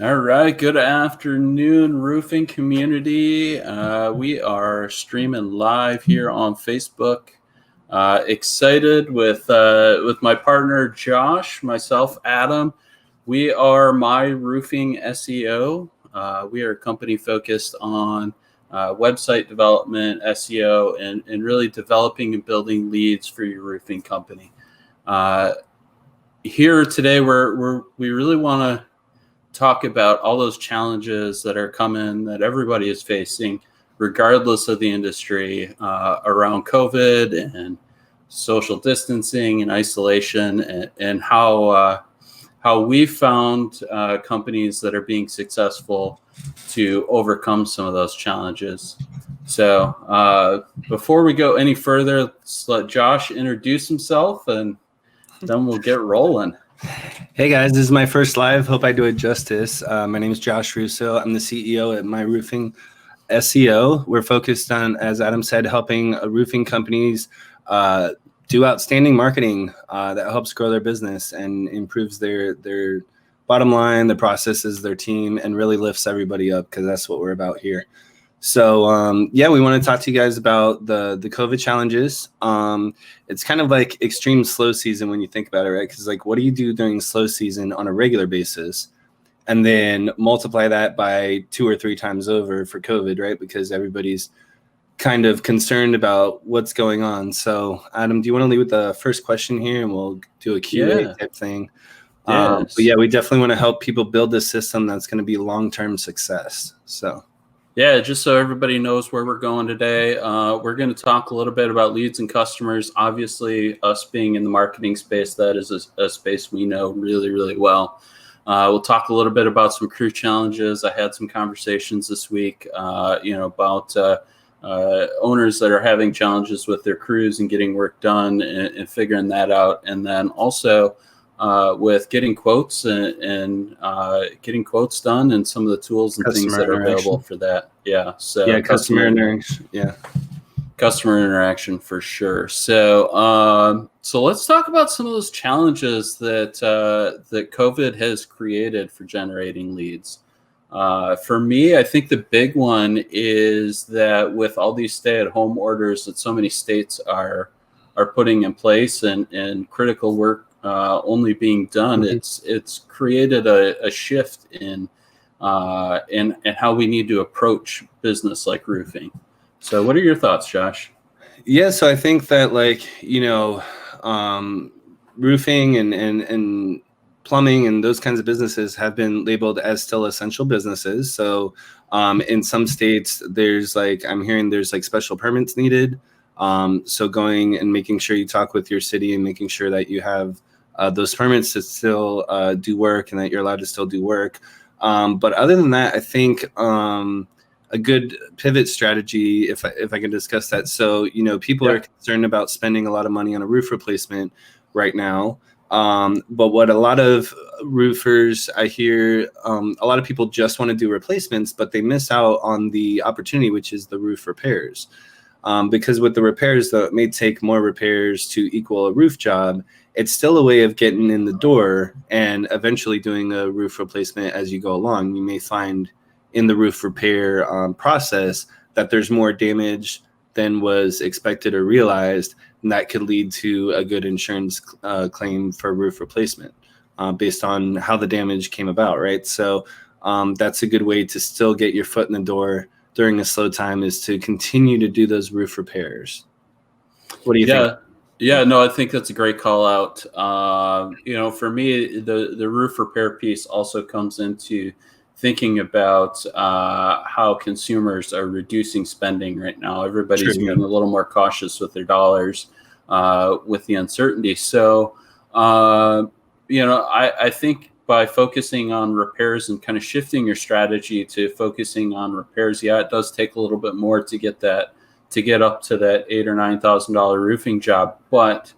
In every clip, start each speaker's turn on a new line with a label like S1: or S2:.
S1: All right, good afternoon, roofing community. We are streaming live here on Facebook. Excited with my partner Josh, myself, Adam. We are My Roofing SEO. We are a company focused on website development, SEO, and really developing and building leads for your roofing company. Here today, we really want to talk about all those challenges that are coming that everybody is facing, regardless of the industry, around COVID and social distancing and isolation, and how we found companies that are being successful to overcome some of those challenges. So before we go any further, let's let Josh introduce himself, and then we'll get rolling.
S2: Hey guys, this is my first live. Hope I do it justice. My name is Josh Russo. I'm the CEO at My Roofing SEO. We're focused on, as Adam said, helping roofing companies do outstanding marketing that helps grow their business and improves their bottom line, their processes, their team, and really lifts everybody up, because that's what we're about here. So yeah, we want to talk to you guys about the COVID challenges. It's kind of like extreme slow season when you think about it, right? Because like, what do you do during slow season on a regular basis, and then multiply that by 2 or 3 times over for COVID, right? Because everybody's kind of concerned about what's going on. So Adam, do you want to lead with the first question here, and we'll do a Q&A type thing?
S1: Yes.
S2: But yeah, we definitely want to help people build this system that's going to be long-term success. So.
S1: Yeah, just so everybody knows where we're going today, we're going to talk a little bit about leads and customers. Obviously, us being in the marketing space, that is a space we know really, really well. We'll talk a little bit about some crew challenges. I had some conversations this week, about owners that are having challenges with their crews and getting work done and figuring that out. And then also with getting quotes and getting quotes done, and some of the tools and things that are available for that. Yeah. So
S2: yeah, customer interaction. Yeah.
S1: Customer interaction for sure. So so let's talk about some of those challenges that that COVID has created for generating leads. For me, I think the big one is that with all these stay-at-home orders that so many states are putting in place, and critical work only being done, it's created a shift in how we need to approach business like roofing. So what are your thoughts, Josh?
S2: Yeah, so I think that, like, roofing and plumbing and those kinds of businesses have been labeled as still essential businesses. So in some states, there's like, I'm hearing there's like special permits needed. So going and making sure you talk with your city and making sure that you have those permits to still do work, and that you're allowed to still do work. But other than that, I think a good pivot strategy, if I can discuss that. So, people are concerned about spending a lot of money on a roof replacement right now. But what a lot of roofers, I hear, a lot of people just want to do replacements, but they miss out on the opportunity, which is the roof repairs. Because with the repairs, though, it may take more repairs to equal a roof job, it's still a way of getting in the door and eventually doing a roof replacement as you go along. You may find in the roof repair process that there's more damage than was expected or realized, and that could lead to a good insurance claim for roof replacement based on how the damage came about, right? So that's a good way to still get your foot in the door during a slow time, is to continue to do those roof repairs. What do you think?
S1: Yeah, no, I think that's a great call out. For me, the roof repair piece also comes into thinking about how consumers are reducing spending right now. Everybody's being a little more cautious with their dollars with the uncertainty. So, I think by focusing on repairs and kind of shifting your strategy to focusing on repairs, it does take a little bit more to get up to that $8,000 or $9,000 roofing job, but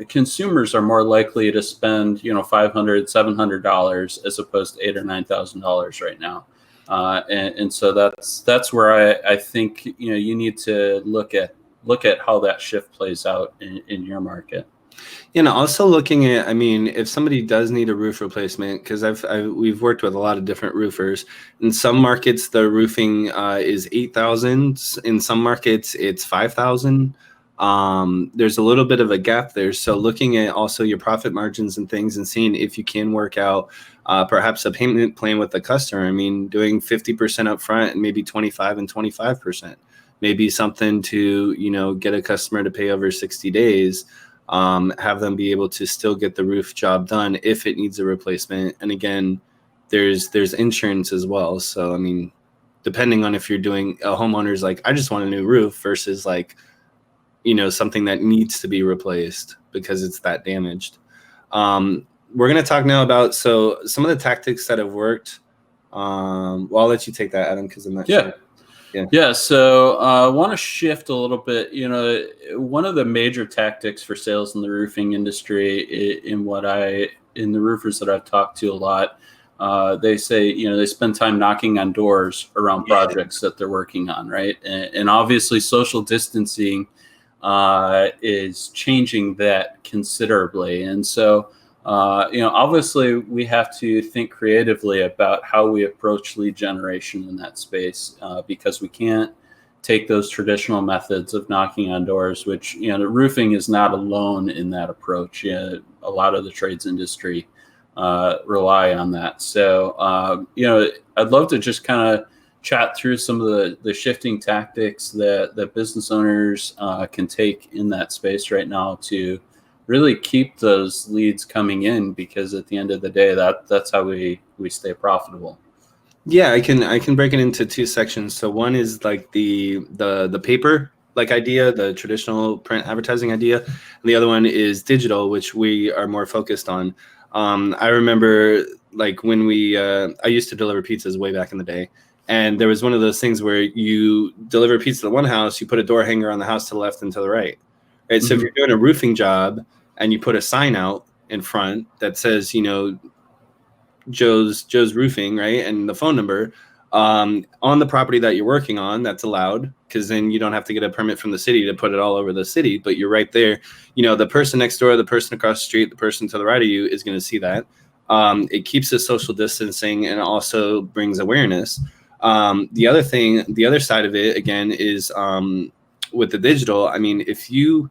S1: consumers are more likely to spend $500, $700 as opposed to $8,000 or $9,000 right now, and so that's where I think you need to look at how that shift plays out in your market.
S2: You know, also looking at, I mean, if somebody does need a roof replacement, because we've worked with a lot of different roofers. In some markets, the roofing is 8,000. In some markets, it's 5,000. There's a little bit of a gap there. So looking at also your profit margins and things, and seeing if you can work out perhaps a payment plan with the customer. I mean, doing 50% up front and maybe 25 and 25%. Maybe something to, you know, get a customer to pay over 60 days. Have them be able to still get the roof job done if it needs a replacement. And again, there's insurance as well. So I mean, depending on if you're doing a homeowner's like, I just want a new roof versus like, you know, something that needs to be replaced because it's that damaged. We're going to talk now about some of the tactics that have worked. Well, I'll let you take that, Adam, because I'm not sure.
S1: Yeah. So I want to shift a little bit. You know, one of the major tactics for sales in the roofing industry, in the roofers that I've talked to a lot, they say, you know, they spend time knocking on doors around projects that they're working on, right? And obviously, social distancing is changing that considerably, and so. You know, obviously, we have to think creatively about how we approach lead generation in that space because we can't take those traditional methods of knocking on doors, which, you know, the roofing is not alone in that approach. A lot of the trades industry rely on that. So, you know, I'd love to just kind of chat through some of the shifting tactics that business owners can take in that space right now to really keep those leads coming in, because at the end of the day, that's how we stay profitable.
S2: Yeah, I can break it into two sections. So one is like the paper like idea, the traditional print advertising idea, and the other one is digital, which we are more focused on. I remember like when I used to deliver pizzas way back in the day, and there was one of those things where you deliver pizza to one house, you put a door hanger on the house to the left and to the right. Right. So if you're doing a roofing job and you put a sign out in front that says, you know, Joe's Roofing, right, and the phone number on the property that you're working on, that's allowed, because then you don't have to get a permit from the city to put it all over the city, but you're right there. You know, the person next door, the person across the street, the person to the right of you is going to see that. It keeps the social distancing and also brings awareness. The other side of it, again, is with the digital. I mean, if you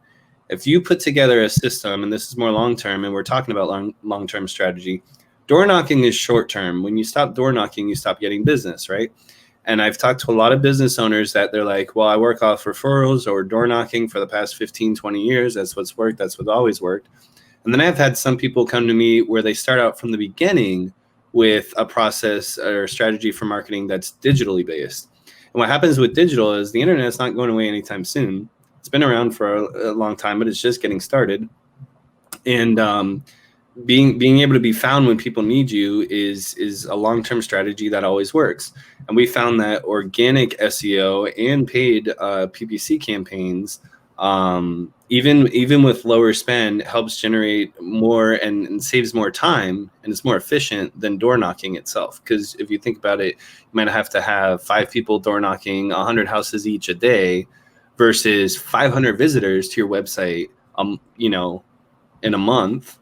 S2: put together a system, and this is more long-term, and we're talking about long-term strategy, door knocking is short-term. When you stop door knocking, you stop getting business, right? And I've talked to a lot of business owners that they're like, well, I work off referrals or door knocking for the past 15, 20 years. That's what's worked. That's what always worked. And then I've had some people come to me where they start out from the beginning with a process or strategy for marketing that's digitally based. And what happens with digital is the internet is not going away anytime soon. It's been around for a long time, but it's just getting started. And being able to be found when people need you is a long-term strategy that always works. And we found that organic SEO and paid PPC campaigns, even with lower spend, helps generate more and saves more time, and it's more efficient than door knocking itself. Because if you think about it, you might have to have 5 people door knocking 100 houses each a day versus 500 visitors to your website, you know, in a month,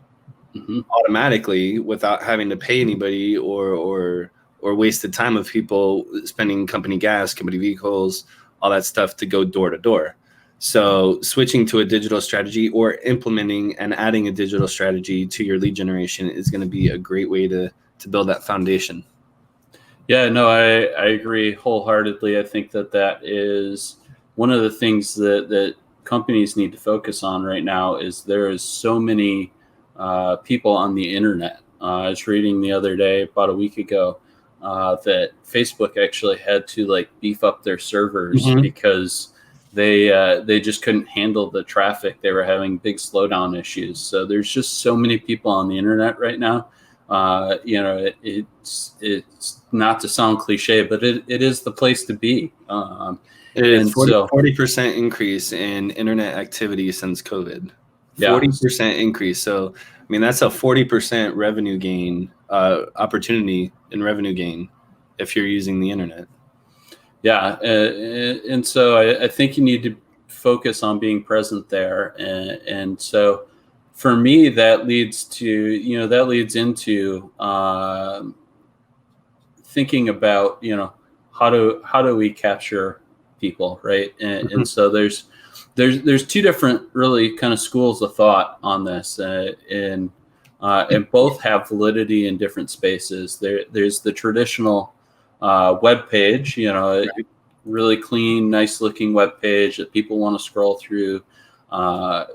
S2: automatically, without having to pay anybody or wasted time of people spending company gas, company vehicles, all that stuff to go door to door. So switching to a digital strategy or implementing and adding a digital strategy to your lead generation is going to be a great way to build that foundation.
S1: Yeah, no, I agree wholeheartedly. I think that is one of the things that companies need to focus on right now. Is there is so many people on the internet. I was reading the other day, about a week ago, that Facebook actually had to like beef up their servers because they just couldn't handle the traffic. They were having big slowdown issues. So there's just so many people on the internet right now. You know, it's not to sound cliche, but it is the place to be.
S2: It is 40% increase in internet activity since COVID. 40% increase. So, I mean, that's a 40% revenue gain, opportunity in revenue gain if you're using the internet.
S1: Yeah. And so I think you need to focus on being present there. And so for me, that leads into thinking about, how do we capture people, right? And so there's two different really kind of schools of thought on this, and both have validity in different spaces. There's the traditional web page, really clean, nice looking web page that people want to scroll through. And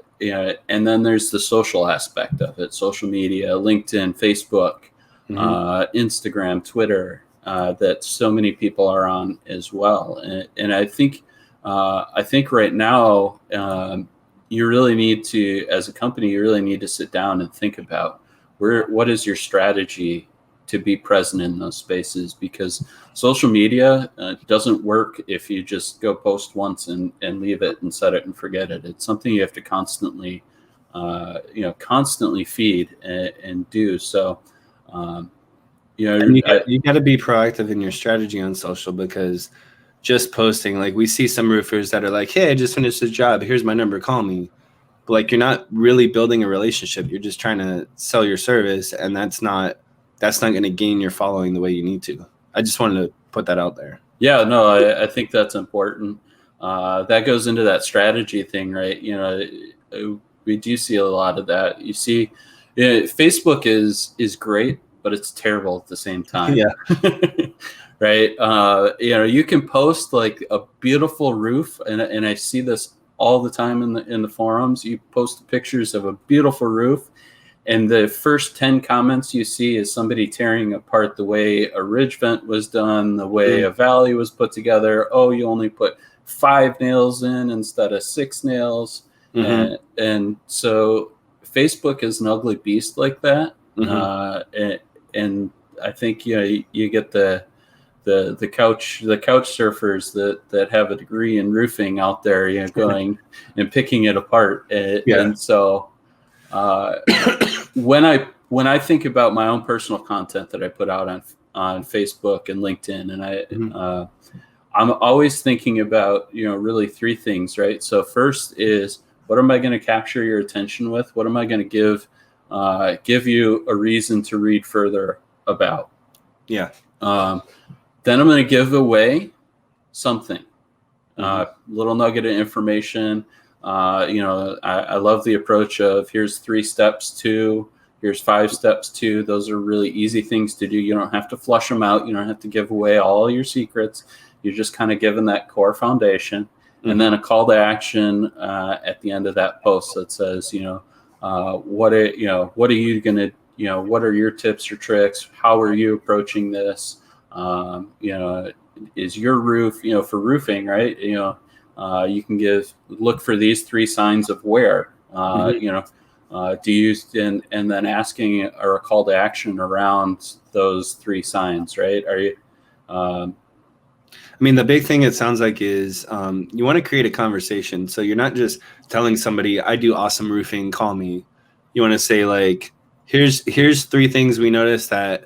S1: then there's the social aspect of it: social media, LinkedIn, Facebook, Instagram, Twitter, that so many people are on as well. And I think right now, you really need to, as a company, you really need to sit down and think about what is your strategy to be present in those spaces, because social media doesn't work if you just go post once and leave it and set it and forget it. It's something you have to constantly feed and do. So,
S2: and you got to be proactive in your strategy on social, because just posting, like we see some roofers that are like, hey, I just finished this job, here's my number, call me. But like, you're not really building a relationship. You're just trying to sell your service, and that's not going to gain your following the way you need to. I just wanted to put that out there.
S1: Yeah, no, I think that's important. That goes into that strategy thing, right? We do see a lot of that. You see, Facebook is great, but it's terrible at the same time.
S2: Yeah.
S1: Right. You can post like a beautiful roof, and I see this all the time in the forums. You post pictures of a beautiful roof, and the first 10 comments you see is somebody tearing apart the way a ridge vent was done, the way a valley was put together. Oh, you only put 5 nails in instead of 6 nails. And so Facebook is an ugly beast like that. And I think, you get the couch surfers that have a degree in roofing out there, going and picking it apart. And so when I think about my own personal content that I put out on Facebook and LinkedIn, and I'm always thinking about, really 3 things, right? So first is, what am I going to capture your attention with? What am I going to give you a reason to read further about?
S2: Yeah.
S1: Then I'm going to give away something, little nugget of information. I love the approach of, here's 3 steps to, here's 5 steps to. Those are really easy things to do. You don't have to flush them out. You don't have to give away all your secrets. You're just kind of given that core foundation. And then a call to action at the end of that post that says, what are you going to, what are your tips or tricks? How are you approaching this? Is your roof, for roofing, right? You can look for these 3 signs of wear. Do you, and then asking or a call to action around those 3 signs, right? Are you?
S2: I mean, the big thing it sounds like is you want to create a conversation. So you're not just telling somebody, I do awesome roofing, call me. You want to say, like, here's 3 things we noticed that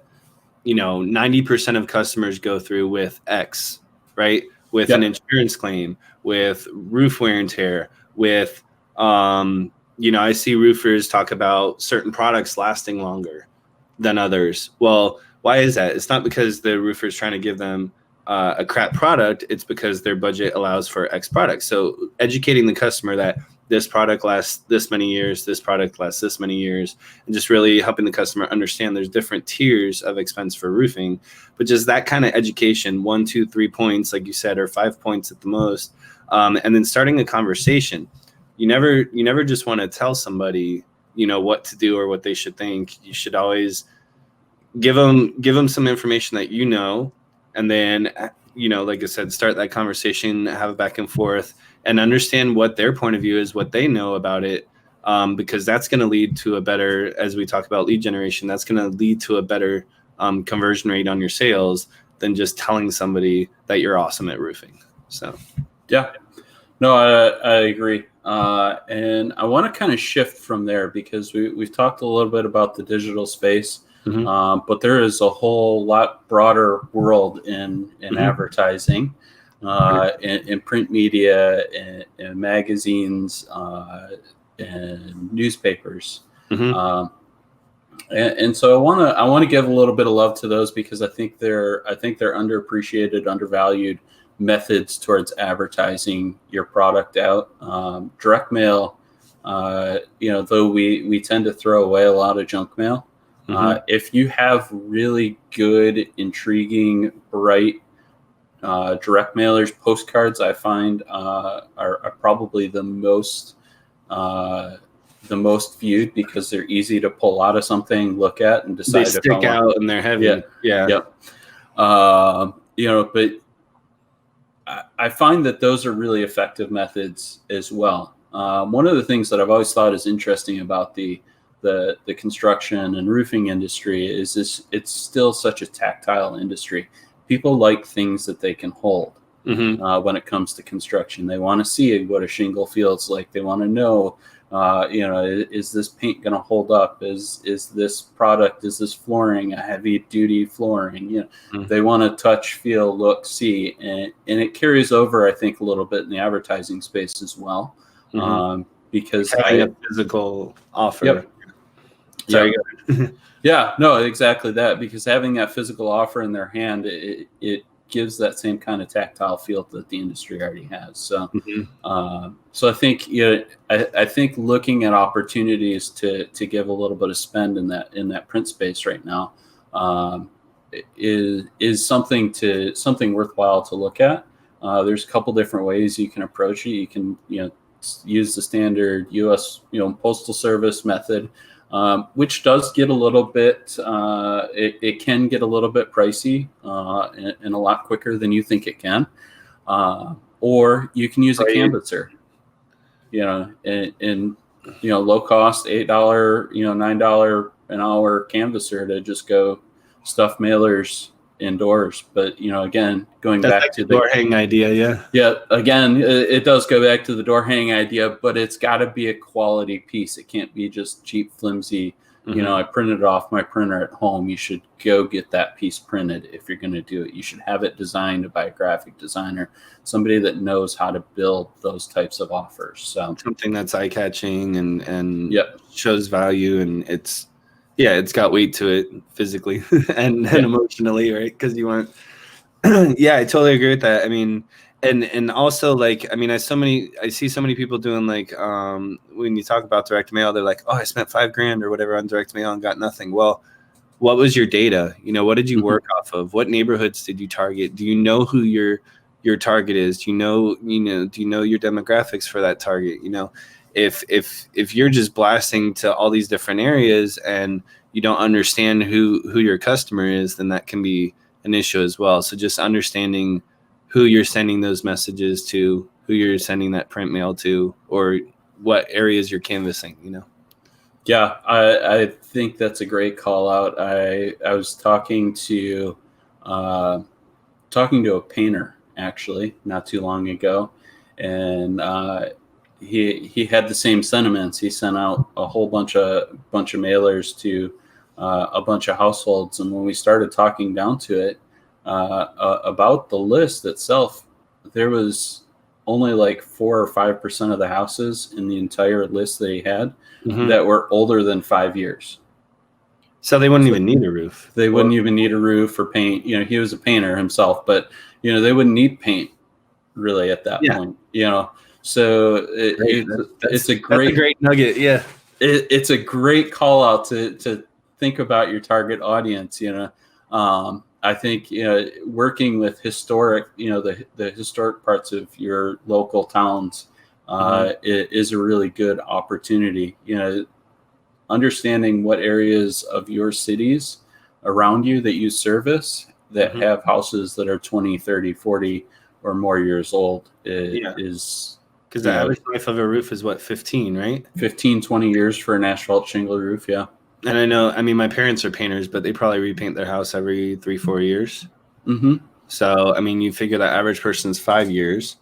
S2: 90% of customers go through with X, right? With an insurance claim, with roof wear and tear, with, I see roofers talk about certain products lasting longer than others. Well, why is that? It's not because the roofer's trying to give them a crap product. It's because their budget allows for X products. So educating the customer that this product lasts this many years, this product lasts this many years, and just really helping the customer understand there's different tiers of expense for roofing. But just that kind of education, 1, 2, 3 points, like you said, or 5 points at the most, and then starting a conversation. You never just want to tell somebody, what to do or what they should think. You should always give them some information that and then, like I said, start that conversation, have a back and forth, and understand what their point of view is, what they know about it, because that's going to lead to a better, as we talk about lead generation, that's going to lead to a better conversion rate on your sales than just telling somebody that you're awesome at roofing. So,
S1: yeah, no, I agree. And I want to kind of shift from there, because we've talked a little bit about the digital space. But there is a whole lot broader world in advertising, in print media, in magazines, and newspapers.
S2: Mm-hmm.
S1: And so I want to give a little bit of love to those because I think they're underappreciated, undervalued methods towards advertising your product out. Direct mail, though we tend to throw away a lot of junk mail.
S2: Mm-hmm.
S1: If you have really good, intriguing, bright direct mailers, postcards, I find are probably the most viewed because they're easy to pull out of something, look at, and decide
S2: they stick out and they're heavy. Yeah.
S1: Yep. But I find that those are really effective methods as well. One of the things that I've always thought is interesting about the construction and roofing industry is it's still such a tactile industry. People like things that they can hold.
S2: Mm-hmm.
S1: When it comes to construction, they want to see what a shingle feels like. They want to know, is this paint going to hold up? Is this product? Is this flooring a heavy duty flooring?
S2: Mm-hmm.
S1: They want to touch, feel, look, see, and it carries over, I think, a little bit in the advertising space as well, because
S2: having a physical offer.
S1: Yep.
S2: Sorry.
S1: Yep. Yeah, no, exactly that. Because having that physical offer in their hand, it gives that same kind of tactile feel that the industry already has. So, so I think I think looking at opportunities to give a little bit of spend in that print space right now is something worthwhile to look at. There's a couple different ways you can approach it. You can use the standard U.S. Postal Service method. Which does get a little bit, it can get a little bit pricey and a lot quicker than you think it can. Or you can use a canvasser, and low cost, $8, $9 an hour canvasser to just go stuff mailers indoors. But again, going back to the
S2: door hang idea,
S1: again, it does go back to the door hanging idea, but it's got to be a quality piece. It can't be just cheap, flimsy. I printed it off my printer at home. You should go get that piece printed if you're going to do it. You should have it designed by a graphic designer, somebody that knows how to build those types of offers. So
S2: something that's eye catching and
S1: Yep.
S2: shows value, and it's got weight to it physically and emotionally, right? Because you want, I totally agree with that. I mean, and also I see so many people doing when you talk about direct mail, they're like, oh, I spent $5,000 or whatever on direct mail and got nothing. Well, what was your data? What did you work off of? What neighborhoods did you target? Do you know who your target is? Do you know your demographics for that target? If you're just blasting to all these different areas and you don't understand who your customer is, then that can be an issue as well. So just understanding who you're sending those messages to, who you're sending that print mail to, or what areas you're canvassing,
S1: Yeah, I think that's a great call out. I was talking to a painter actually not too long ago, and he had the same sentiments. He sent out a whole bunch of mailers to a bunch of households, and when we started talking down to it about the list itself, there was only like 4 or 5% of the houses in the entire list that he had that were older than 5 years.
S2: So they wouldn't even need a roof.
S1: They wouldn't even need a roof or paint. He was a painter himself, but they wouldn't need paint really at that point. So it's a great
S2: nugget. Yeah,
S1: it's a great call out to think about your target audience. I think working with historic, the historic parts of your local towns is a really good opportunity. Understanding what areas of your cities around you that you service that have houses that are 20, 30, 40 or more years old is
S2: because the average life of a roof is what, 15, right?
S1: 15, 20 years for an asphalt shingle roof. Yeah.
S2: And I mean, my parents are painters, but they probably repaint their house every 3-4 years. So, I mean, you figure the average person's 5 years.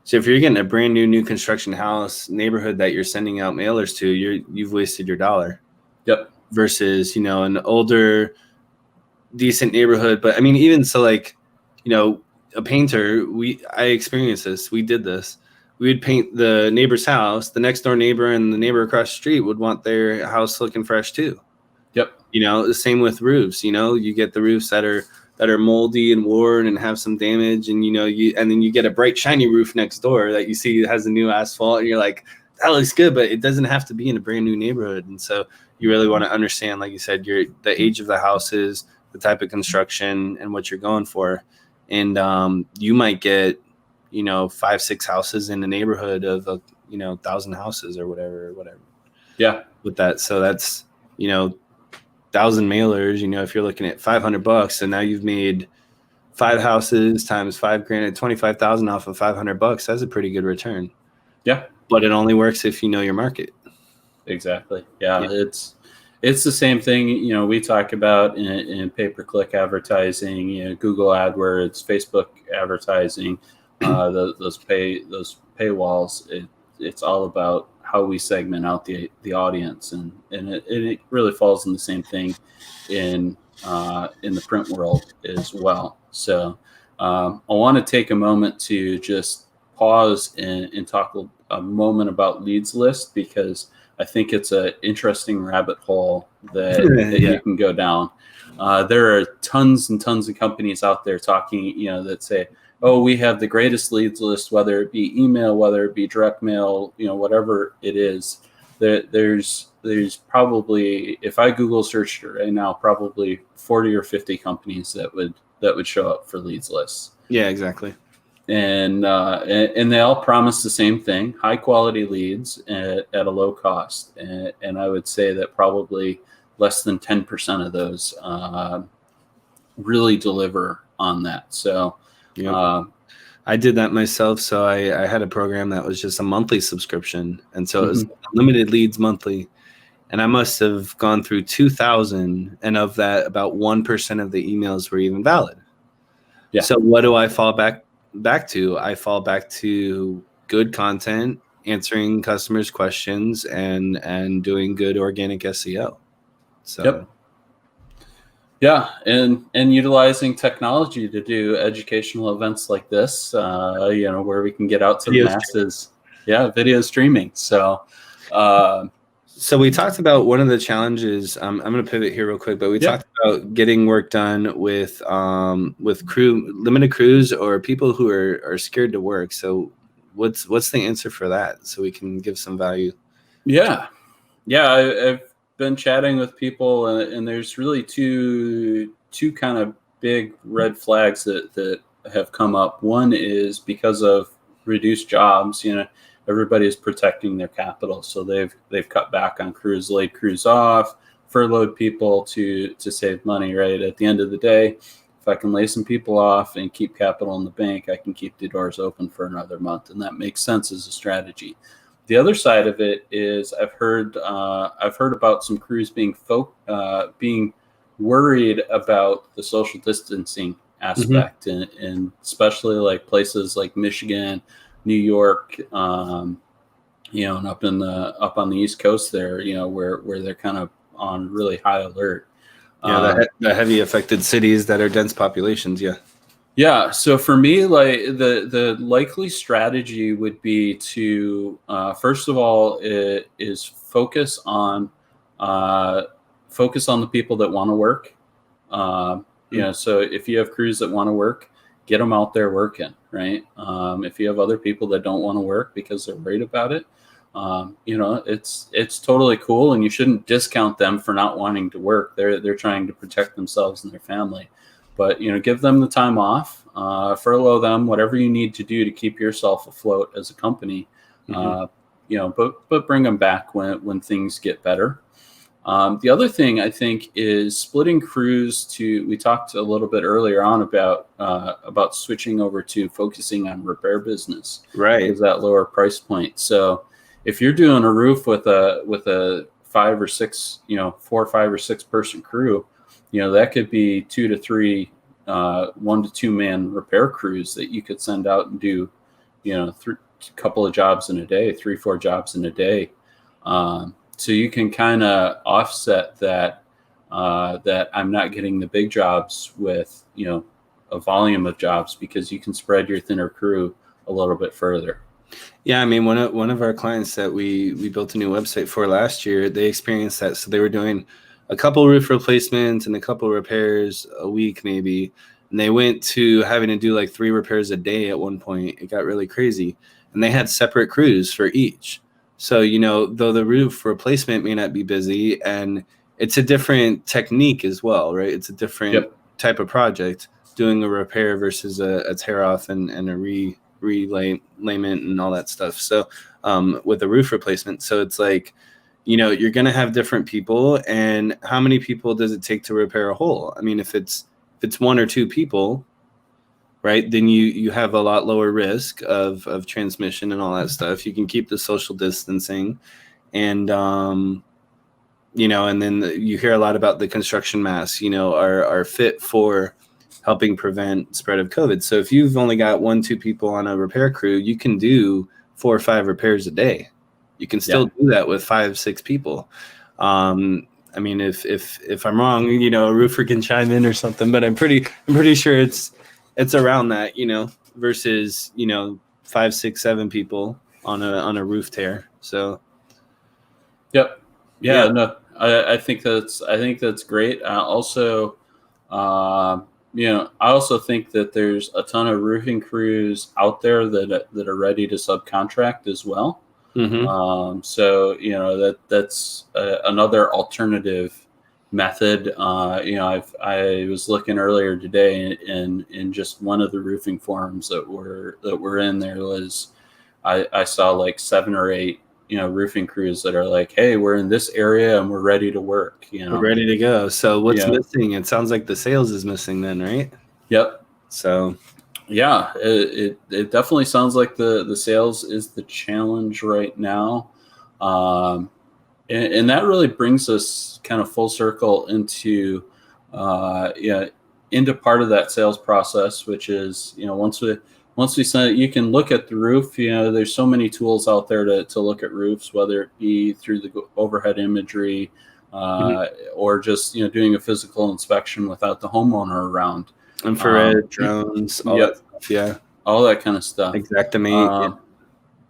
S2: So if you're getting a brand new construction house neighborhood that you're sending out mailers to, you've wasted your dollar.
S1: Yep.
S2: Versus, an older, decent neighborhood. But I mean, even so, a painter, I experienced this. We did this. we'd paint the neighbor's house. The next door neighbor and the neighbor across the street would want their house looking fresh too.
S1: Yep.
S2: The same with roofs. You get the roofs that are moldy and worn and have some damage, and and then you get a bright shiny roof next door that you see has a new asphalt, and you're like, that looks good, but it doesn't have to be in a brand new neighborhood. And so you really want to understand, like you said, the age of the houses, the type of construction, and what you're going for. And you might get 5-6 houses in a neighborhood of 1,000 houses or whatever.
S1: Yeah.
S2: With that, so that's 1,000 mailers. If you're looking at $500, and now you've made 5 houses times $5,000 at 25,000 off of $500. That's a pretty good return.
S1: Yeah.
S2: But it only works if you know your market.
S1: Exactly. Yeah. It's the same thing. We talk about in pay-per-click advertising, Google AdWords, Facebook advertising, those paywalls. It's all about how we segment out the audience, and it really falls in the same thing in the print world as well. So I want to take a moment to just pause and talk a moment about leads list, because I think it's an interesting rabbit hole that you can go down. There are tons and tons of companies out there talking, that say, oh, we have the greatest leads list, whether it be email, whether it be direct mail, whatever it is. There's probably, if I Google searched it right now, probably 40 or 50 companies that would show up for leads lists.
S2: Yeah, exactly.
S1: And they all promise the same thing: high quality leads at a low cost. And I would say that probably less than 10% of those really deliver on that. So
S2: yep. I did that myself. So I had a program that was just a monthly subscription, and so it was limited leads monthly. And I must have gone through 2,000, and of that, about 1% of the emails were even valid. Yeah. So what do I fall back to? I fall back to good content, answering customers' questions, and doing good organic SEO. So
S1: yep. Yeah, and utilizing technology to do educational events like this, where we can get out to the masses. Yeah, video streaming. So
S2: we talked about one of the challenges. I'm going to pivot here real quick, but we talked about getting work done with limited crews, or people who are scared to work. So what's the answer for that, so we can give some value?
S1: Yeah, I've been chatting with people, and there's really two kind of big red flags that have come up. One is because of reduced jobs. Everybody's protecting their capital, so they've cut back on crews, laid crews off, furloughed people to save money. Right at the end of the day, if I can lay some people off and keep capital in the bank, I can keep the doors open for another month, and that makes sense as a strategy. The other side of it is I've heard about some crews being worried about the social distancing aspect, and especially like places like Michigan, New York, and up on the East Coast there, where they're kind of on really high alert.
S2: Yeah, the heavy affected cities that are dense populations. Yeah.
S1: Yeah. So for me, like the likely strategy would be to first of all is focus on the people that want to work. So if you have crews that want to work, get them out there working, right? If you have other people that don't want to work because they're worried about it, it's totally cool, and you shouldn't discount them for not wanting to work. They're trying to protect themselves and their family, but give them the time off, furlough them, whatever you need to do to keep yourself afloat as a company, but bring them back when things get better. The other thing I think is splitting crews we talked a little bit earlier on about switching over to focusing on repair business,
S2: right?
S1: Because that lower price point. So if you're doing a roof with a 5 or 6, 4, 5 or 6 person crew, that could be 2 to 3, 1 to 2 man repair crews that you could send out and do, a couple of jobs in a day, 3, 4 jobs in a day. So you can kind of offset that I'm not getting the big jobs with, a volume of jobs, because you can spread your thinner crew a little bit further.
S2: Yeah, I mean, one of our clients that we built a new website for last year, they experienced that. So they were doing a couple roof replacements and a couple repairs a week, maybe. And they went to having to do like 3 repairs a day at one point. It got really crazy. And they had separate crews for each. So, though the roof replacement may not be busy, and it's a different technique as well, right? It's a different
S1: Yep.
S2: type of project, doing a repair versus a tear off and a relayment and all that stuff. So with a roof replacement, so it's like, you're going to have different people, and how many people does it take to repair a hole? I mean, if it's 1 or 2 people, right, then you have a lot lower risk of transmission and all that stuff. You can keep the social distancing, and and then you hear a lot about the construction masks, are fit for helping prevent spread of COVID. So if you've only got 1, 2 people on a repair crew, you can do 4 or 5 repairs a day. You can still do that with 5, 6 people. I mean, if I'm wrong, a roofer can chime in or something, but I'm pretty sure it's around that, versus 5, 6, 7 people on a roof tear. So.
S1: Yep. Yeah. No, I think that's great. Also, I also think that there's a ton of roofing crews out there that are ready to subcontract as well.
S2: Mm-hmm.
S1: So that's another alternative method. I was looking earlier today in just one of the roofing forums that we're in. There was I saw like 7 or 8 roofing crews that are like, hey, we're in this area and we're ready to work.
S2: We're ready to go. So what's missing? It sounds like the sales is missing then, right?
S1: Yep.
S2: So.
S1: Yeah, it definitely sounds like the sales is the challenge right now. And that really brings us kind of full circle into into part of that sales process, which is, once we send it, you can look at the roof. There's so many tools out there to look at roofs, whether it be through the overhead imagery or just doing a physical inspection without the homeowner around.
S2: Infrared, drones, all that stuff,
S1: all that kind of stuff.
S2: Xactimate.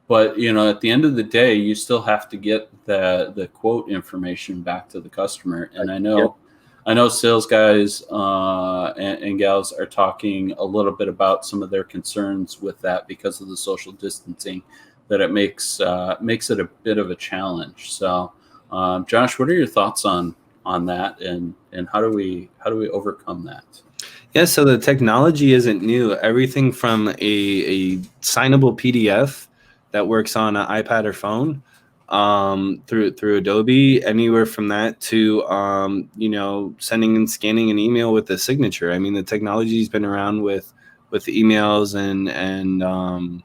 S1: But at the end of the day, you still have to get the quote information back to the customer. And I know sales guys and gals are talking a little bit about some of their concerns with that because of the social distancing, that it makes it a bit of a challenge. So, Josh, what are your thoughts on that, and how do we overcome that?
S2: Yeah, so the technology isn't new. Everything from a signable PDF that works on an iPad or phone through Adobe, anywhere from that to sending and scanning an email with a signature. I mean, the technology's been around with emails and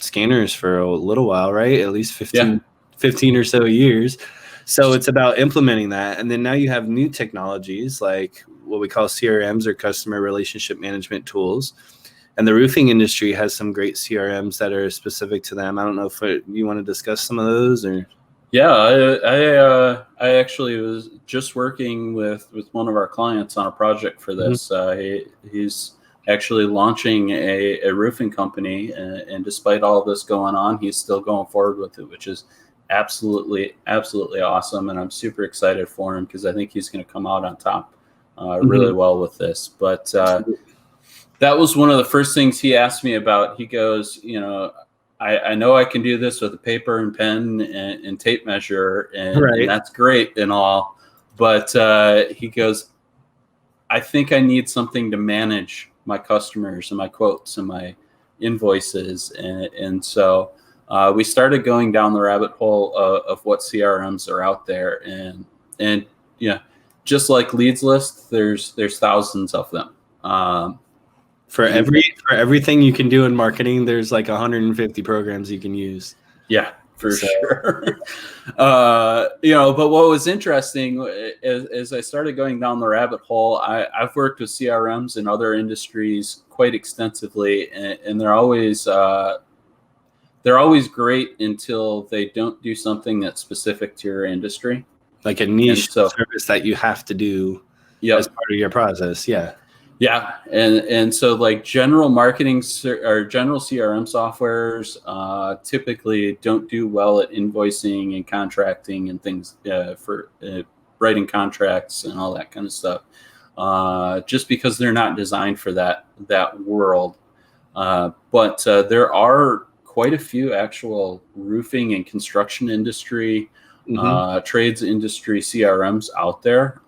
S2: scanners for a little while, right? At least 15 or so years. So it's about implementing that. And then now you have new technologies like what we call CRMs, or customer relationship management tools. And the roofing industry has some great CRMs that are specific to them. I don't know if you want to discuss some of those, or.
S1: Yeah, I actually was just working with one of our clients on a project for this. He's actually launching a roofing company, and despite all this going on, he's still going forward with it, which is absolutely awesome. And I'm super excited for him because I think he's going to come out on top really well with this. But that was one of the first things he asked me about. He goes, I know I can do this with a paper and pen and tape measure, and that's great and all. But he goes, I think I need something to manage my customers and my quotes and my invoices. And so we started going down the rabbit hole of what CRMs are out there. And just like leads list, there's thousands of them.
S2: For everything you can do in marketing, there's like 150 programs you can use.
S1: Yeah, for sure. But what was interesting is I started going down the rabbit hole. I've worked with CRMs in other industries quite extensively, and they're always great until they don't do something that's specific to your industry,
S2: like a niche service that you have to do as part of your process. Yeah.
S1: Yeah, and so like general marketing or general CRM softwares typically don't do well at invoicing and contracting and things for writing contracts and all that kind of stuff, just because they're not designed for that world. But there are quite a few actual roofing and construction industry, trades industry CRMs out there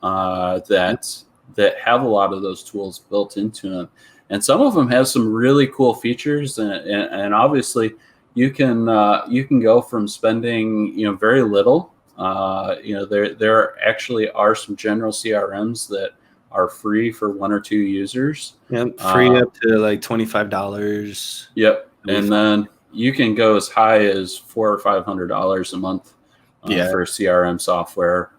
S1: that have a lot of those tools built into them, and some of them have some really cool features. And obviously, you can go from spending very little. There actually are some general CRMs that are free for 1 or 2 users.
S2: Yep, free up to like $25.
S1: Yep, and then you can go as high as $400 or $500 a month for CRM software.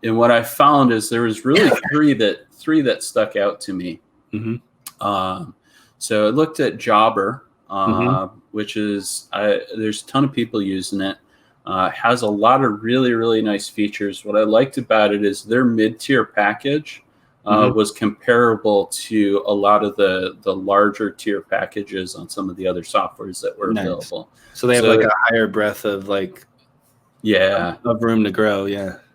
S1: And what I found is there was really three that stuck out to me. So I looked at Jobber, which is there's a ton of people using it. Has a lot of really, really nice features. What I liked about it is their mid-tier package was comparable to a lot of the larger tier packages on some of the other softwares that were available.
S2: So they have like a higher breadth of like of room to grow.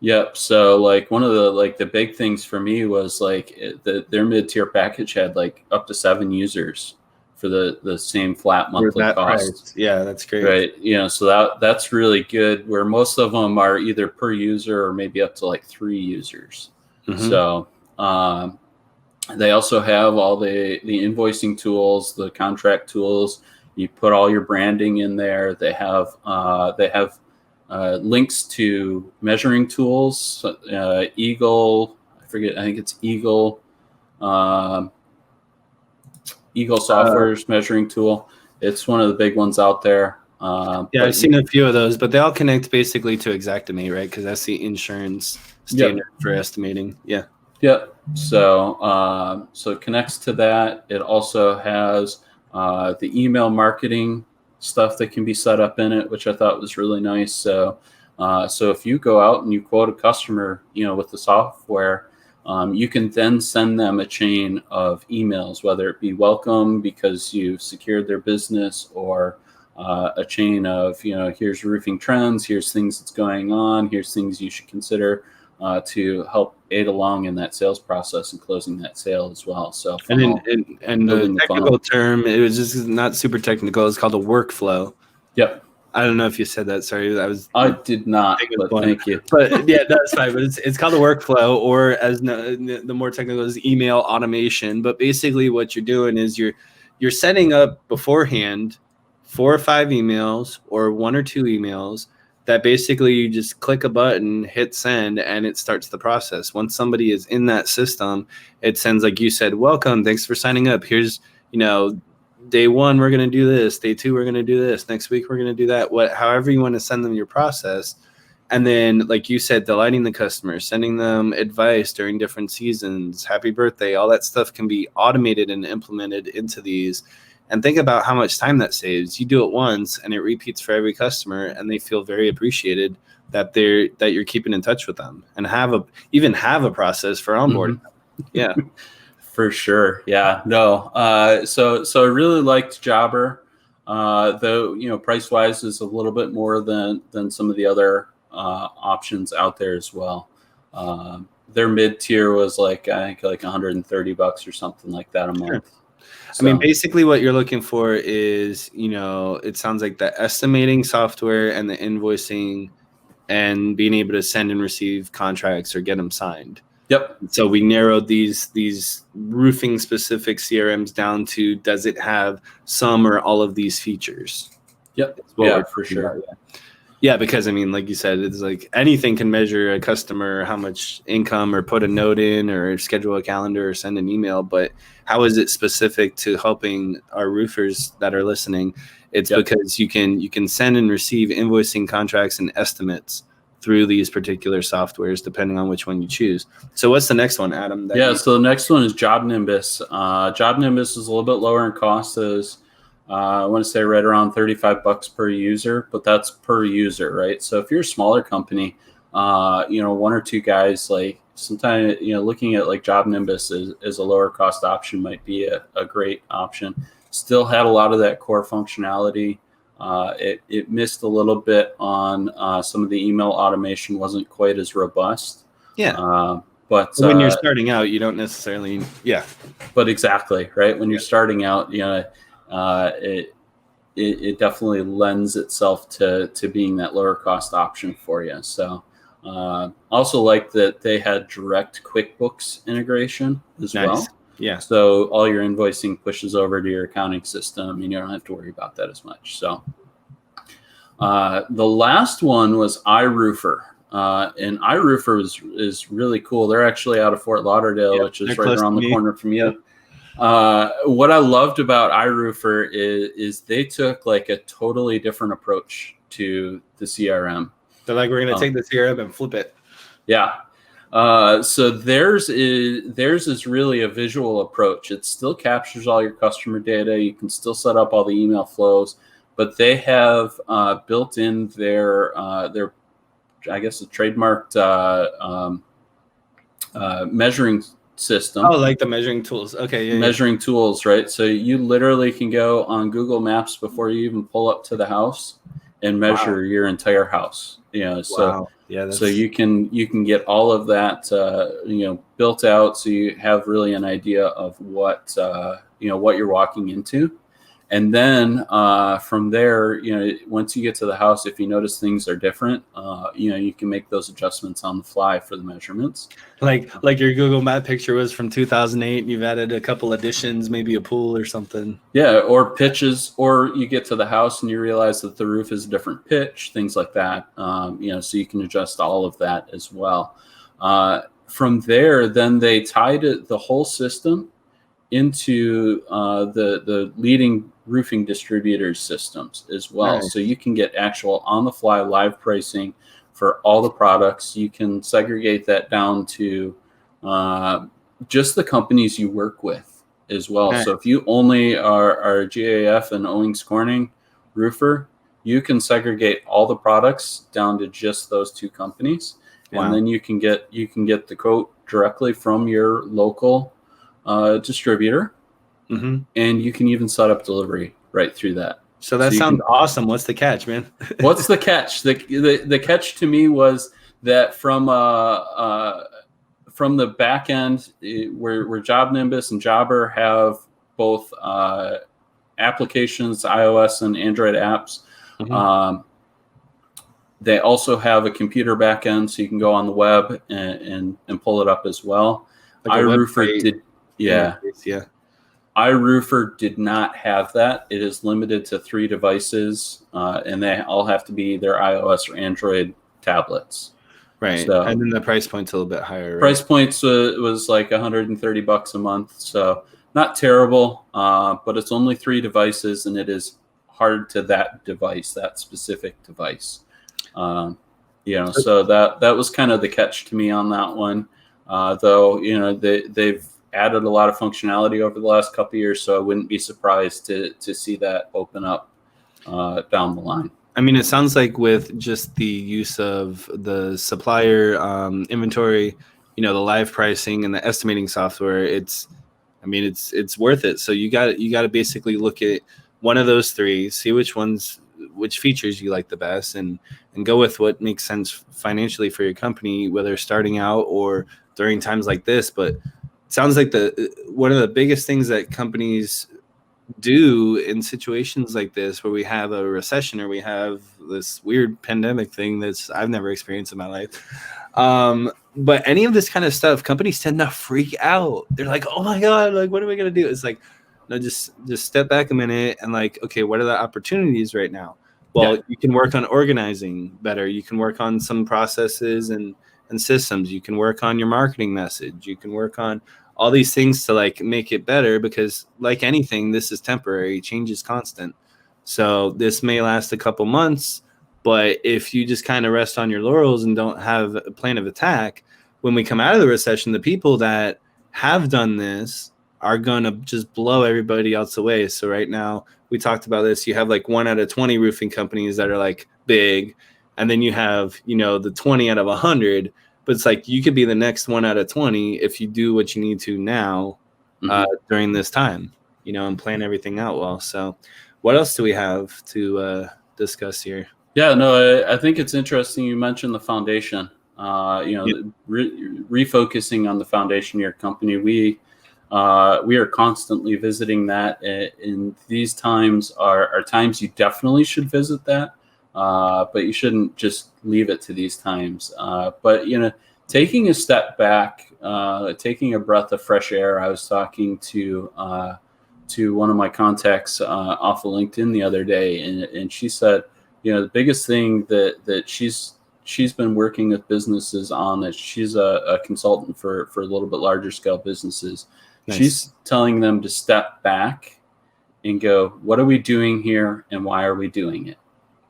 S1: Yep. So like one of the big things for me was like their mid-tier package had like up to 7 users for the same flat monthly cost.
S2: Price. Yeah, that's great.
S1: Right. So that's really good, where most of them are either per user or maybe up to like 3 users. So they also have all the invoicing tools, the contract tools. You put all your branding in there. They have links to measuring tools, Eagle. I forget. I think it's Eagle. Eagle Software's measuring tool. It's one of the big ones out there.
S2: I've seen a few of those, but they all connect basically to Xactimate, right? Because that's the insurance standard for estimating.
S1: Yep. So it connects to that. It also has the email marketing stuff that can be set up in it, which I thought was really nice. So if you go out and you quote a customer, with the software, you can then send them a chain of emails, whether it be welcome because you've secured their business, or a chain of, here's roofing trends, here's things that's going on, here's things you should consider to help aid along in that sales process and closing that sale as well. So
S2: and the technical term, it was just not super technical. It's called a workflow.
S1: Yep.
S2: I don't know if you said that. Sorry,
S1: I did not. But thank you.
S2: But yeah, that's fine. But it's called a workflow, or as the more technical is email automation. But basically, what you're doing is you're setting up beforehand 4 or 5 emails or 1 or 2 emails that basically you just click a button, hit send, and it starts the process. Once somebody is in that system, it sends, like you said, welcome, thanks for signing up. Here's, day 1, we're going to do this. Day 2, we're going to do this. Next week, we're going to do that. However you want to send them your process. And then, like you said, delighting the customer, sending them advice during different seasons, happy birthday, all that stuff can be automated and implemented into these. And think about how much time that saves. You do it once and it repeats for every customer, and they feel very appreciated that you're keeping in touch with them and have a process for onboarding. Yeah.
S1: For sure. Yeah. No. So I really liked Jobber, though, price wise is a little bit more than some of the other options out there as well. Their mid tier was I think like $130 or something like that a month.
S2: Sure. So, I mean, basically what you're looking for is, it sounds like the estimating software and the invoicing and being able to send and receive contracts or get them signed.
S1: Yep.
S2: So we narrowed these roofing specific CRMs down to, does it have some or all of these features?
S1: Yep. Yeah, for sure.
S2: Yeah, because I mean, like you said, it's like anything can measure a customer, how much income, or put a note in, or schedule a calendar, or send an email. But how is it specific to helping our roofers that are listening? It's because you can send and receive invoicing, contracts, and estimates through these particular softwares, depending on which one you choose. So what's the next one, Adam?
S1: So the next one is Job Nimbus. Job Nimbus is a little bit lower in cost. I want to say right around $35 per user, but that's per user, right? So if you're a smaller company, 1 or 2 guys, like sometimes, looking at like Job Nimbus as a lower cost option might be a great option. Still had a lot of that core functionality. It missed a little bit on some of the email automation, wasn't quite as robust.
S2: Yeah.
S1: But
S2: when you're starting out, you don't necessarily,
S1: But exactly, right? When you're starting out, it definitely lends itself to being that lower cost option for you. So also like that they had direct QuickBooks integration as well.
S2: Yeah.
S1: So all your invoicing pushes over to your accounting system and you don't have to worry about that as much. So the last one was iRoofer. And iRoofer is really cool. They're actually out of Fort Lauderdale, which is right around the corner from you. What I loved about iRoofer is they took like a totally different approach to the CRM.
S2: They're like, we're going to take the CRM and flip it.
S1: Yeah. So theirs is really a visual approach. It still captures all your customer data. You can still set up all the email flows, but they have built in their I guess a trademarked measuring system.
S2: Oh, like the measuring tools. Okay.
S1: Measuring tools, right? So you literally can go on Google Maps before you even pull up to the house and measure your entire house. So so you can get all of that built out, so you have really an idea of what what you're walking into. And then from there, once you get to the house, if you notice things are different, you can make those adjustments on the fly for the measurements.
S2: Like your Google Map picture was from 2008, and you've added a couple additions, maybe a pool or something.
S1: Yeah, or pitches, or you get to the house and you realize that the roof is a different pitch, things like that. So you can adjust all of that as well. From there, then they tied the whole system into the leading roofing distributors systems as well. Nice. So you can get actual on-the-fly live pricing for all the products. You can segregate that down to just the companies you work with as well. Nice. So if you only are GAF and Owings Corning roofer, you can segregate all the products down to just those two companies. Wow. And then you can get the quote directly from your local distributor, and you can even set up delivery right through that.
S2: So that sounds awesome. What's the catch, man?
S1: What's the catch? The catch to me was that from the back end, where Job Nimbus and Jobber have both applications, iOS and Android apps. They also have a computer back end, so you can go on the web and pull it up as well.
S2: Like
S1: iRoofer did. Yeah. iRoofer did not have that. It is limited to 3 devices, and they all have to be either iOS or Android tablets.
S2: Right. So, and then the price point's a little bit higher. Right?
S1: Price points was like $130 a month. So not terrible, but it's only 3 devices, and it is hard to that specific device. So that was kind of the catch to me on that one. Though, they've added a lot of functionality over the last couple of years, so I wouldn't be surprised to see that open up down the line.
S2: I mean, it sounds like with just the use of the supplier inventory, the live pricing and the estimating software, it's worth it. So you got to basically look at one of those 3, see which features you like the best, and go with what makes sense financially for your company, whether starting out or during times like this. But sounds like one of the biggest things that companies do in situations like this, where we have a recession or we have this weird pandemic thing I've never experienced in my life. But any of this kind of stuff, companies tend to freak out. They're like, oh my God, like, what are we going to do? It's like, no, just step back a minute and like, okay, what are the opportunities right now? Well, you can work on organizing better. You can work on some processes and systems. You can work on your marketing message. You can work on all these things to like make it better, because like anything, this is temporary. Change is constant. So this may last a couple months, but if you just kind of rest on your laurels and don't have a plan of attack, when we come out of the recession, the people that have done this are going to just blow everybody else away. So right now, we talked about this. You have like 1 out of 20 roofing companies that are like big. And then you have, the 20 out of 100 but it's like you could be the next 1 out of 20 if you do what you need to now during this time, and plan everything out well. So what else do we have to discuss here?
S1: Yeah, no, I think it's interesting you mentioned the foundation. Refocusing on the foundation of your company. We are constantly visiting that, and these times are times you definitely should visit that, but you shouldn't just leave it to these times. But taking a step back, taking a breath of fresh air. I was talking to one of my contacts off of LinkedIn the other day, and she said, the biggest thing that she's been working with businesses on, that she's a consultant for a little bit larger scale businesses. Nice. She's telling them to step back and go, what are we doing here and why are we doing it?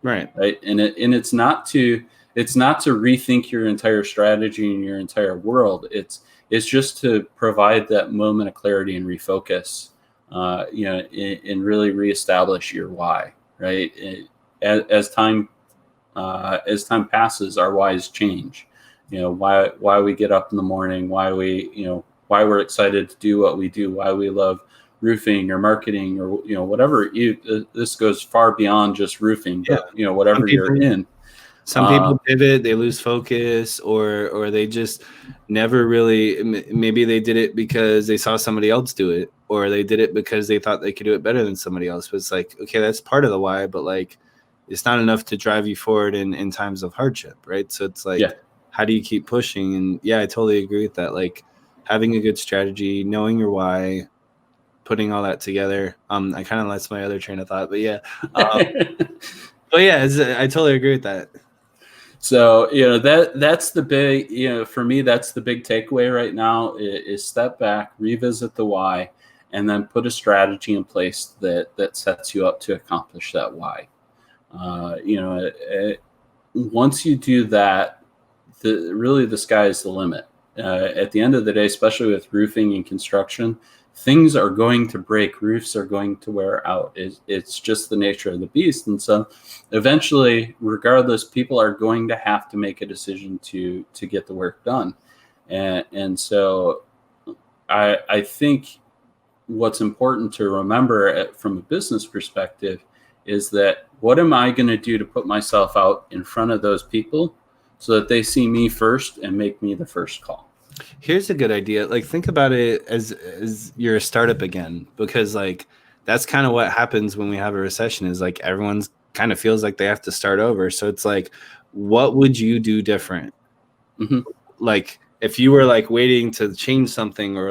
S2: Right.
S1: And it's not to rethink your entire strategy and your entire world. It's just to provide that moment of clarity and refocus, and really reestablish your why, right? As time passes, our whys change. Why we get up in the morning, why we're excited to do what we do, why we love roofing or marketing, or whatever. This goes far beyond just roofing, but whatever you're in.
S2: Some people pivot, they lose focus, or they just never really. Maybe they did it because they saw somebody else do it, or they did it because they thought they could do it better than somebody else. But it's like, okay, that's part of the why, but like, it's not enough to drive you forward in times of hardship, right? So it's like, how do you keep pushing? And I totally agree with that. Like, having a good strategy, knowing your why, putting all that together. I kind of lost my other train of thought, but I totally agree with that.
S1: So that's the big, for me, that's the big takeaway right now is step back, revisit the why, and then put a strategy in place that sets you up to accomplish that why. Once you do that, the sky is the limit. At the end of the day, especially with roofing and construction, things are going to break. Roofs are going to wear out. It's just the nature of the beast. And so eventually, regardless, people are going to have to make a decision to get the work done. And so I think what's important to remember from a business perspective is that what am I going to do to put myself out in front of those people so that they see me first and make me the first call?
S2: Here's a good idea. Like, think about it as you're a startup again, because like that's kind of what happens when we have a recession, is like everyone's kind of feels like they have to start over. So it's like, what would you do different? Mm-hmm. Like, if you were like waiting to change something, or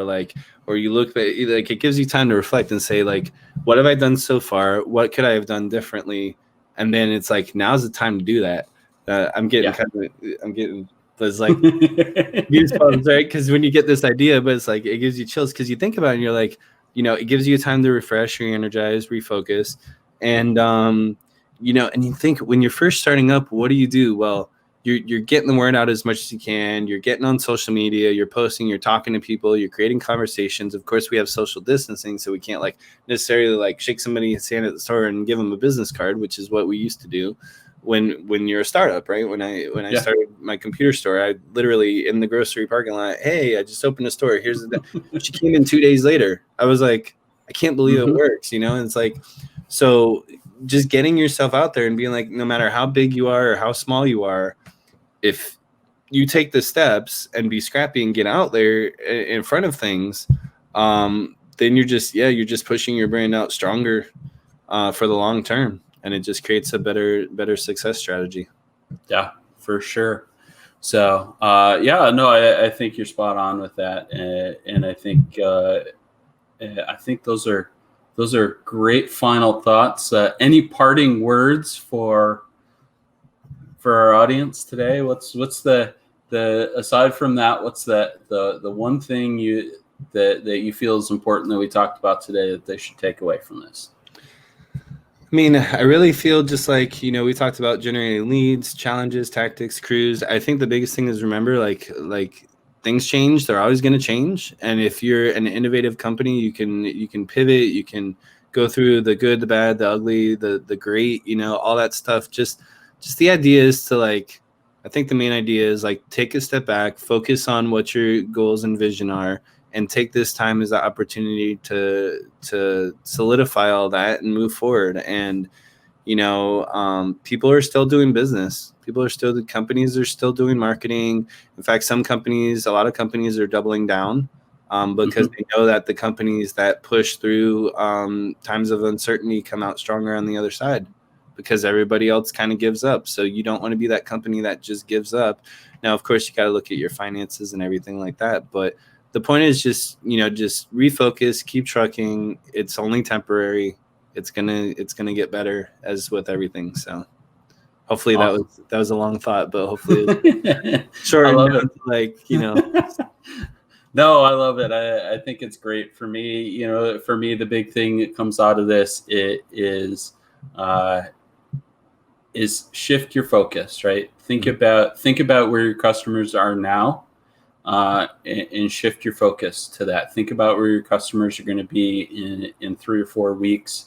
S2: you look at, like, it gives you time to reflect and say, like, what have I done so far? What could I have done differently? And then it's like, now's the time to do that. I'm getting it's like goosebumps, right? Because when you get this idea, but it's like, it gives you chills because you think about it and you're like, it gives you time to refresh, re-energize, refocus. And, and you think when you're first starting up, what do? Well, you're getting the word out as much as you can. You're getting on social media, you're posting, you're talking to people, you're creating conversations. Of course, we have social distancing, so we can't like necessarily like shake somebody's hand at the store and give them a business card, which is what we used to do when you're a startup, right? When I started my computer store, I literally in the grocery parking lot, hey, I just opened a store. Here's she came in 2 days later. I was like, I can't believe it works, And it's like, so just getting yourself out there and being like, no matter how big you are or how small you are, if you take the steps and be scrappy and get out there in front of things, then you're just pushing your brand out stronger for the long term. And it just creates a better success strategy.
S1: Yeah, for sure. So, I think you're spot on with that. And I think those are great final thoughts. Any parting words for our audience today? What's the aside from that, what's the one thing that you feel is important that we talked about today that they should take away from this?
S2: I mean, I really feel just like, we talked about generating leads, challenges, tactics, crews. I think the biggest thing is remember, like things change. They're always going to change. And if you're an innovative company, you can pivot. You can go through the good, the bad, the ugly, the great, all that stuff. Just the idea is to like I think the main idea is like take a step back, focus on what your goals and vision are, and take this time as an opportunity to solidify all that and move forward. And people are still doing business. Companies are still doing marketing. In fact, a lot of companies are doubling down because they know that the companies that push through times of uncertainty come out stronger on the other side, because everybody else kind of gives up. So you don't want to be that company that just gives up. Now, of course, you got to look at your finances and everything like that. But the point is just refocus, keep trucking. It's only temporary. It's gonna get better, as with everything. So hopefully
S1: Awesome.
S2: that was a long thought, but hopefully it's short.
S1: I love
S2: it.
S1: No, I love it. I think it's great. For me, the big thing that comes out of this is shift your focus, right? Think about where your customers are now, and shift your focus to that. Think about where your customers are going to be in 3 or 4 weeks,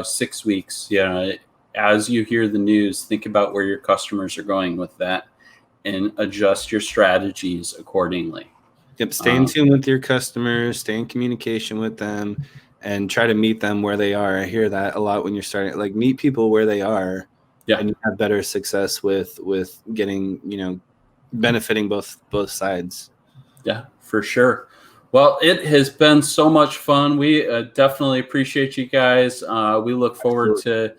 S1: 6 weeks. As you hear the news, think about where your customers are going with that, and adjust your strategies accordingly.
S2: Yep. Stay in tune with your customers, stay in communication with them, and try to meet them where they are. I hear that a lot when you're starting, like, meet people where they are.
S1: Yeah.
S2: And you have better success with getting, benefiting both sides.
S1: Yeah, for sure. Well, it has been so much fun. We definitely appreciate you guys. We look forward to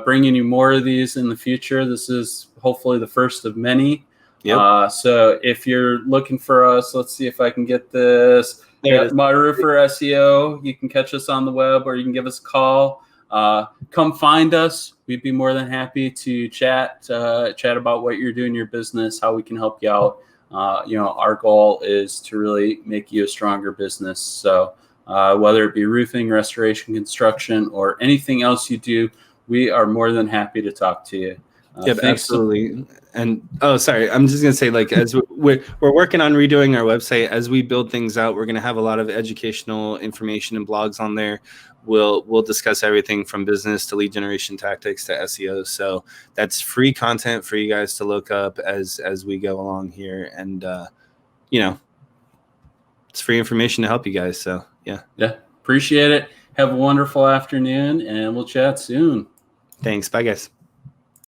S1: bringing you more of these in the future. This is hopefully the first of many.
S2: Yep.
S1: So if you're looking for us, let's see if I can get this. My Roofer SEO. You can catch us on the web, or you can give us a call. Come find us. We'd be more than happy to chat about what you're doing in your business, how we can help you out. Our goal is to really make you a stronger business. So whether it be roofing, restoration, construction, or anything else you do, we are more than happy to talk to you.
S2: Absolutely. And sorry, I'm just gonna say, like, as we're working on redoing our website, as we build things out, we're gonna have a lot of educational information and blogs on there. We'll discuss everything from business to lead generation tactics to SEO. So that's free content for you guys to look up as we go along here, and it's free information to help you guys. So yeah,
S1: appreciate it. Have a wonderful afternoon, and we'll chat soon.
S2: Thanks. Bye, guys.